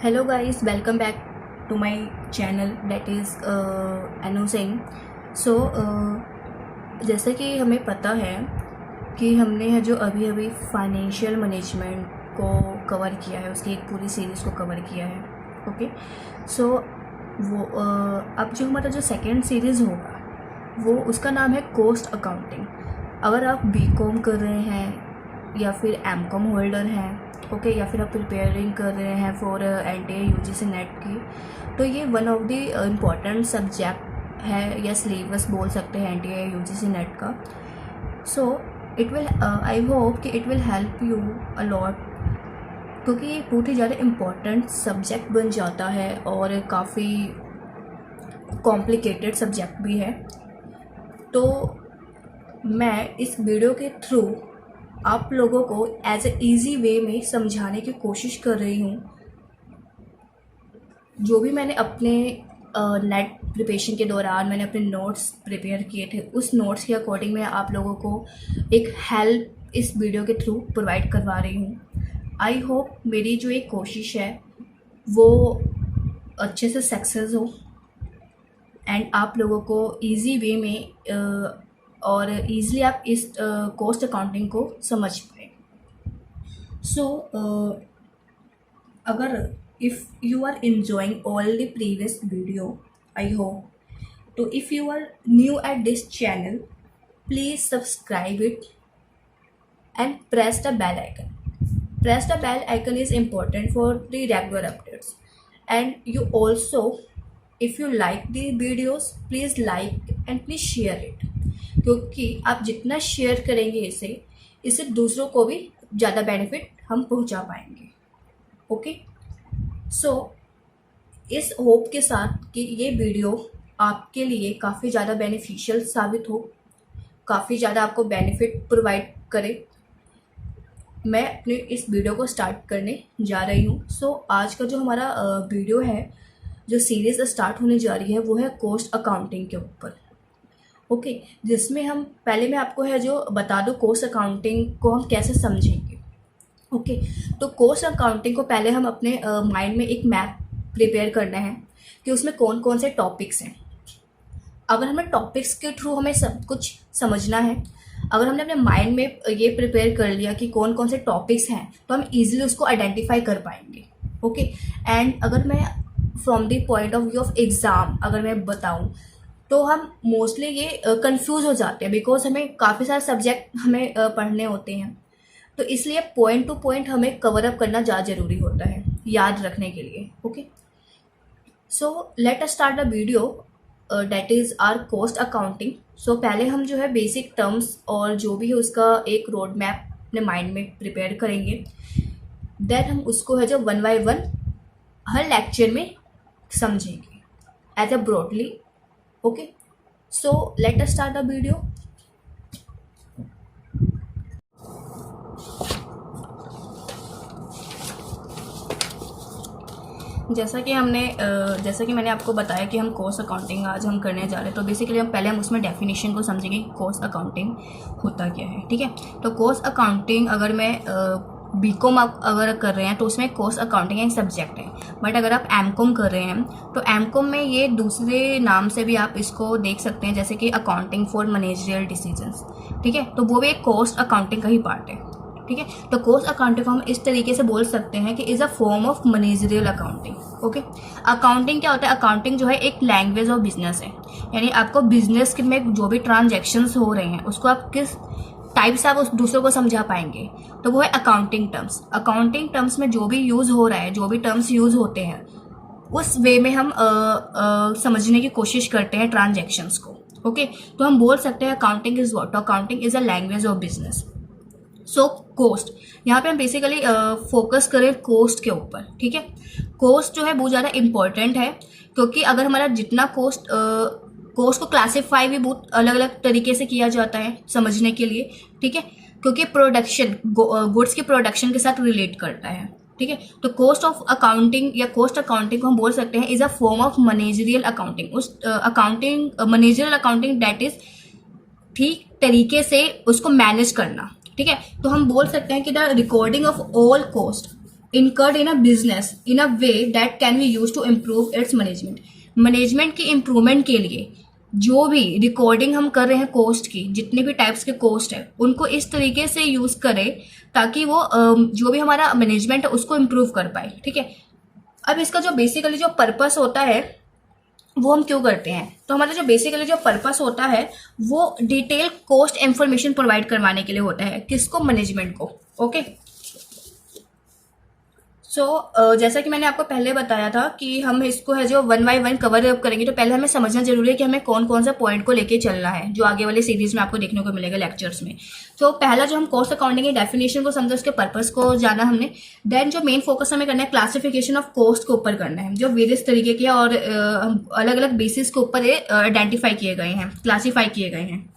Hello guys, welcome back to my channel that is Anu Singh. So जैसे कि हमें पता है कि हमने है जो अभी अभी फाइनेंशियल मैनेजमेंट को कवर किया है, उसकी एक पूरी सीरीज़ को कवर किया है. ओके, सो वो अब जो हमारा जो सेकेंड सीरीज़ होगा वो उसका नाम है कॉस्ट अकाउंटिंग. अगर आप बीकॉम कर रहे हैं या फिर एमकॉम होल्डर हैं, ओके, या फिर आप प्रिपेयरिंग कर रहे हैं फॉर एनटीए यूजीसी नेट की, तो ये one of the important subject है या सिलेबस बोल सकते हैं एनटीए यूजीसी नेट का. So it will I hope कि it will help you a lot, क्योंकि ये बहुत ही ज़्यादा इम्पॉर्टेंट सब्जेक्ट बन जाता है और काफ़ी कॉम्प्लिकेटेड सब्जेक्ट भी है. तो मैं इस वीडियो के थ्रू आप लोगों को एज ए ईजी वे में समझाने की कोशिश कर रही हूँ. जो भी मैंने अपने नेट प्रिपरेशन के दौरान मैंने अपने नोट्स प्रिपेयर किए थे, उस नोट्स के अकॉर्डिंग मैं आप लोगों को एक हेल्प इस वीडियो के थ्रू प्रोवाइड करवा रही हूँ. आई होप मेरी जो एक कोशिश है वो अच्छे से सक्सेस हो एंड आप लोगों को ईजी वे में और ईज़िली आप इस कॉस्ट अकाउंटिंग को समझ पाए. सो अगर if you are enjoying all the previous video, I hope, तो if you are new at this channel, please subscribe it and press the bell icon. Press the bell icon is important for the regular updates. And you also, if you like the videos, please like and please share it, क्योंकि आप जितना share करेंगे इससे दूसरों को भी ज़्यादा benefit हम पहुंचा पाएंगे. ओके, सो इस होप के साथ कि ये वीडियो आपके लिए काफ़ी ज़्यादा बेनिफिशियल साबित हो, काफ़ी ज़्यादा आपको बेनिफिट प्रोवाइड करे, मैं अपने इस वीडियो को स्टार्ट करने जा रही हूँ. सो आज का जो हमारा वीडियो है, जो सीरीज़ स्टार्ट होने जा रही है, वो है कॉस्ट अकाउंटिंग के ऊपर. ओके, जिसमें हम पहले मैं आपको है जो बता दूँ कॉस्ट अकाउंटिंग को हम कैसे समझेंगे. ओके, तो कॉस्ट अकाउंटिंग को पहले हम अपने माइंड में एक मैप प्रिपेयर करना है कि उसमें कौन कौन से टॉपिक्स हैं. अगर हमें टॉपिक्स के थ्रू हमें सब कुछ समझना है, अगर हमने अपने माइंड में ये प्रिपेयर कर लिया कि कौन कौन से टॉपिक्स हैं, तो हम ईजिली उसको आइडेंटिफाई कर पाएंगे. ओके, एंड अगर मैं from the point of view of exam अगर मैं बताऊँ, तो हम मोस्टली ये कंफ्यूज हो जाते हैं, बिकॉज हमें काफ़ी सारे सब्जेक्ट हमें पढ़ने होते हैं. तो इसलिए पॉइंट टू पॉइंट हमें कवर अप करना ज़्यादा ज़रूरी होता है याद रखने के लिए. Okay, so let us start the video that is our cost accounting. So पहले हम जो है बेसिक टर्म्स और जो भी है उसका एक रोड मैप अपने माइंड में प्रिपेयर करेंगे. देन हम उसको है जो वन बाय वन हर लेक्चर में समझेंगे as a broadly. Okay, so let us start the video. जैसा कि मैंने आपको बताया कि हम कॉस्ट अकाउंटिंग आज हम करने जा रहे हैं, तो बेसिकली हम उसमें डेफिनेशन को समझेंगे कॉस्ट अकाउंटिंग होता क्या है. ठीक है, तो कॉस्ट अकाउंटिंग अगर मैं बीकॉम आप अगर कर रहे हैं तो उसमें कॉस्ट अकाउंटिंग एक सब्जेक्ट है. बट अगर आप एमकॉम कर रहे हैं तो एमकॉम में ये दूसरे नाम से भी आप इसको देख सकते हैं, जैसे कि अकाउंटिंग फॉर मैनेजरियल डिसीजंस. ठीक है, तो वो भी एक कॉस्ट अकाउंटिंग का ही पार्ट है. ठीक है, तो कॉस्ट अकाउंटिंग को हम इस तरीके से बोल सकते हैं कि is a form of managerial accounting. Okay, accounting क्या होता है? अकाउंटिंग जो है एक लैंग्वेज ऑफ बिजनेस है, यानी आपको बिजनेस में जो भी ट्रांजैक्शंस हो रहे हैं उसको आप किस टाइप से आप उस दूसरों को समझा पाएंगे, तो वो है अकाउंटिंग टर्म्स. अकाउंटिंग टर्म्स में जो भी यूज़ हो रहा है, जो भी टर्म्स यूज़ होते हैं, उस वे में हम समझने की कोशिश करते हैं ट्रांजैक्शंस को. ओके, तो हम बोल सकते हैं accounting is what? Accounting is a language of business. So cost, यहाँ पे हम बेसिकली फोकस करें कॉस्ट के ऊपर. ठीक है, कॉस्ट जो है बहुत ज़्यादा इम्पॉर्टेंट है, क्योंकि अगर हमारा जितना कॉस्ट को क्लासीफाई भी बहुत अलग अलग तरीके से किया जाता है समझने के लिए. ठीक है, क्योंकि प्रोडक्शन गुड्स की प्रोडक्शन के साथ रिलेट करता है. ठीक है, तो कॉस्ट ऑफ अकाउंटिंग या कॉस्ट अकाउंटिंग को हम बोल सकते हैं is a form of managerial accounting. उस accounting managerial accounting that is ठीक तरीके से उसको मैनेज करना. ठीक है, तो हम बोल सकते हैं कि the recording of all cost incurred in a business in a way that can be used to improve its management. Management की इम्प्रूवमेंट के लिए जो भी रिकॉर्डिंग हम कर रहे हैं कोस्ट की, जितने भी टाइप्स के कोस्ट है उनको इस तरीके से यूज करें ताकि वो जो भी हमारा मैनेजमेंट है उसको इम्प्रूव कर पाए, ठीक है। अब इसका जो बेसिकली जो पर्पस होता है वो हम क्यों करते हैं, तो हमारा जो बेसिकली जो पर्पस होता है वो डिटेल कॉस्ट इंफॉर्मेशन प्रोवाइड करवाने के लिए होता है, किसको, मैनेजमेंट को, ओके। सो जैसा कि मैंने आपको पहले बताया था कि हम इसको है जो one by one cover up करेंगे, तो पहले हमें समझना जरूरी है कि हमें कौन कौन सा पॉइंट को लेके चलना है जो आगे वाले सीरीज में आपको देखने को मिलेगा लेक्चर्स में। तो पहला जो हम कॉस्ट अकाउंटिंग की डेफिनेशन को समझा, उसके पर्पस को जाना हमने। देन जो मेन फोकस हमें करना है क्लासिफिकेशन ऑफ कॉस्ट के ऊपर करना है, जो वेरियस तरीके के और अलग अलग बेसिस के ऊपर आइडेंटिफाई किए गए हैं, क्लासीफाई किए गए हैं,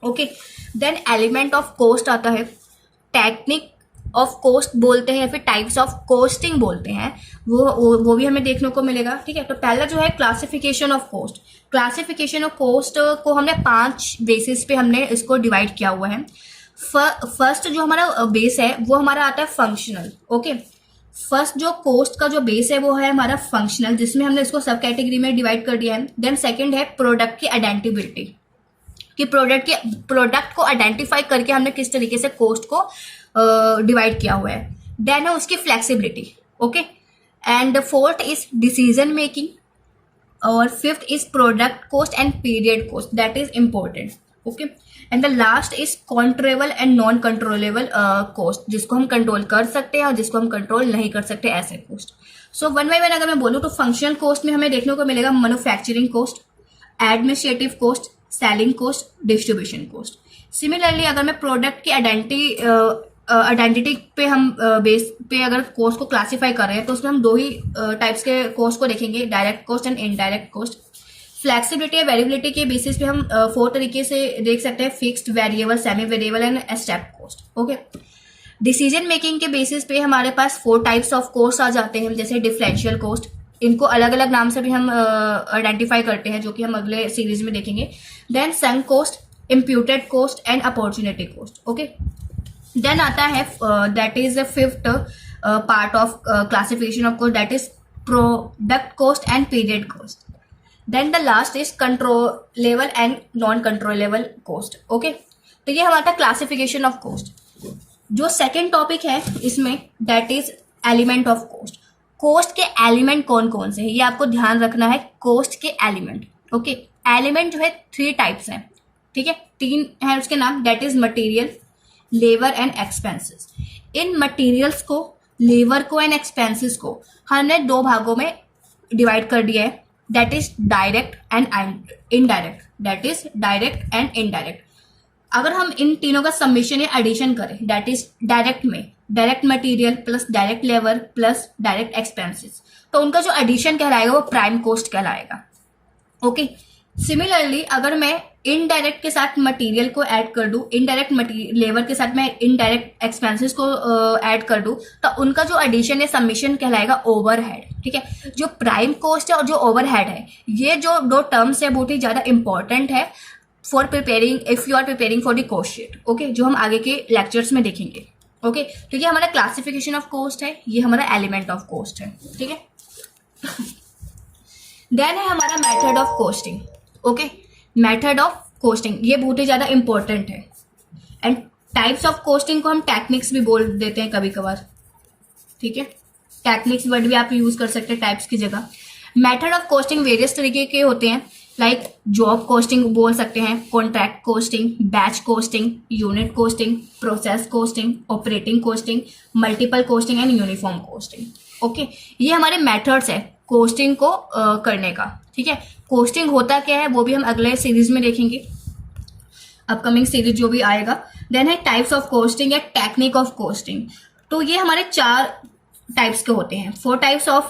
okay. Then element of cost आता है, टेक्निक ऑफ कॉस्ट बोलते हैं या फिर टाइप्स ऑफ कॉस्टिंग बोलते हैं, वो भी हमें देखने को मिलेगा, ठीक है। तो पहला जो है classification of cost. Classification of cost को हमने 5 बेसिस पे हमने इसको डिवाइड किया हुआ है। फर्स्ट जो हमारा बेस है वो हमारा आता है फंक्शनल, ओके। फर्स्ट जो कॉस्ट का जो बेस है वो है हमारा फंक्शनल, जिसमें हमने इसको सब कैटेगरी में डिवाइड कर दिया है। देन सेकेंड है प्रोडक्ट की आइडेंटिबिलिटी, कि प्रोडक्ट को आइडेंटिफाई करके हमने किस तरीके से कॉस्ट को डिवाइड किया हुआ है। देन है उसकी flexibility, okay. And fourth is decision making, और fifth is product cost and period cost, that is important, okay. And the last is controllable and non controllable cost, जिसको हम कंट्रोल कर सकते हैं और जिसको हम कंट्रोल नहीं कर सकते, ऐसे cost. So one by one अगर मैं बोलूँ तो फंक्शनल कॉस्ट में हमें देखने को मिलेगा manufacturing cost, administrative cost, selling cost, distribution cost. Similarly अगर मैं प्रोडक्ट की आइडेंटिटी पे हम बेस पे अगर कॉस्ट को क्लासीफाई कर रहे हैं तो उसमें हम 2 ही टाइप्स के कॉस्ट को देखेंगे, direct cost and indirect cost. Flexibility या वेरिएबिलिटी के बेसिस पे हम 4 तरीके से देख सकते हैं, fixed, variable, semi variable and step cost, okay. Decision making के बेसिस पे हमारे पास 4 टाइप्स ऑफ कॉस्ट आ जाते हैं, जैसे डिफरेंशियल कॉस्ट, इनको अलग अलग नाम से भी हम आइडेंटिफाई करते हैं, जो कि हम अगले सीरीज में देखेंगे। Then sunk cost, imputed cost and opportunity cost, okay. Then आता है that is the fifth part of classification of cost, that is product cost and period cost. Then the last is controllable and non controllable cost, okay. तो ये हमारा classification of cost. जो second topic है इसमें that is element of cost. Cost के element कौन कौन से हैं ये आपको ध्यान रखना है, कॉस्ट के एलिमेंट, ओके। एलिमेंट जो है 3 टाइप्स हैं, ठीक है, 3 है उसके नाम, that is material, labour and expenses. In materials को, लेबर को एंड एक्सपेंसेस को हमने 2 भागों में डिवाइड कर दिया है, that is direct and indirect, that is direct and indirect. अगर हम इन तीनों का समेशन या एडिशन करें, दैट इज डायरेक्ट में direct material plus direct labour plus direct expenses, तो उनका जो एडिशन कहलाएगा वो प्राइम कॉस्ट कहलाएगा, ओके। सिमिलरली अगर मैं इनडायरेक्ट के साथ मटेरियल को ऐड कर दूं, इनडायरेक्ट लेबर के साथ मैं इनडायरेक्ट एक्सपेंसेस को ऐड कर दूं, तो उनका जो एडिशन या समेशन कहलाएगा ओवरहेड, ठीक है। जो प्राइम कॉस्ट है और जो ओवरहेड है, ये जो 2 टर्म्स है बहुत ही ज्यादा इंपॉर्टेंट है for preparing, if you are preparing for the cost sheet, okay, जो हम आगे के लेक्चर्स में देखेंगे, ओके। तो ये हमारा क्लासिफिकेशन ऑफ कॉस्ट है, ये हमारा एलिमेंट ऑफ कॉस्ट है, ठीक है। देन है हमारा method of costing, okay. Method of costing ये बहुत ही ज्यादा इंपॉर्टेंट है। एंड टाइप्स ऑफ कॉस्टिंग को हम टेक्निक्स भी बोल देते हैं कभी कभार, ठीक है। टेक्निक्स वर्ड भी आप यूज कर सकते हैं टाइप्स की जगह। मेथड ऑफ कॉस्टिंग वेरियस तरीके के होते हैं, लाइक जॉब कॉस्टिंग बोल सकते हैं, contract costing, batch costing, unit costing, process costing, operating costing, multiple costing and uniform costing, okay. ये हमारे मेथड्स है कॉस्टिंग को करने का, ठीक है। कॉस्टिंग होता क्या है वो भी हम अगले सीरीज में देखेंगे, अपकमिंग सीरीज जो भी आएगा। देन है टाइप्स ऑफ कॉस्टिंग या टेक्निक ऑफ कॉस्टिंग। तो ये हमारे 4 टाइप्स के होते हैं, 4 types of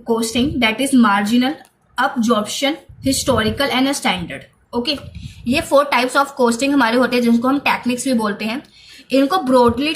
costing, that is marginal, absorption, historical and standard, okay. ये 4 टाइप्स ऑफ कॉस्टिंग हमारे होते हैं, जिनको हम टेक्निक्स भी बोलते हैं। इनको ब्रॉडली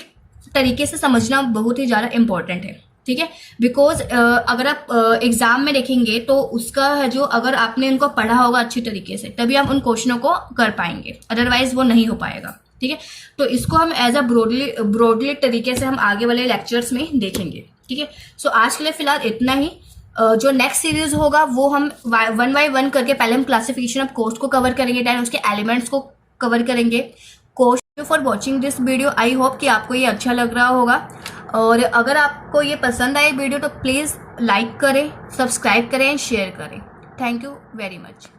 तरीके से समझना बहुत ही ज्यादा इंपॉर्टेंट है, ठीक है। बिकॉज अगर आप एग्जाम में देखेंगे तो उसका है जो, अगर आपने इनको पढ़ा होगा अच्छी तरीके से तभी आप उन क्वेश्चनों को कर पाएंगे, अदरवाइज वो नहीं हो पाएगा, ठीक है, तो इसको हम एज अ ब्रॉडली तरीके से हम आगे वाले लेक्चर्स में देखेंगे। ठीक है, सो आज के लिए फिलहाल इतना ही। जो नेक्स्ट सीरीज होगा वो हम 1 बाय 1 करके पहले हम क्लासिफिकेशन ऑफ कोस्ट को कवर करेंगे, देन उसके एलिमेंट्स को कवर करेंगे। Cost for watching this video, I hope कि आपको ये अच्छा लग रहा होगा, और अगर आपको ये पसंद आए वीडियो तो प्लीज़ लाइक करें, सब्सक्राइब करें, शेयर करें। Thank you very much.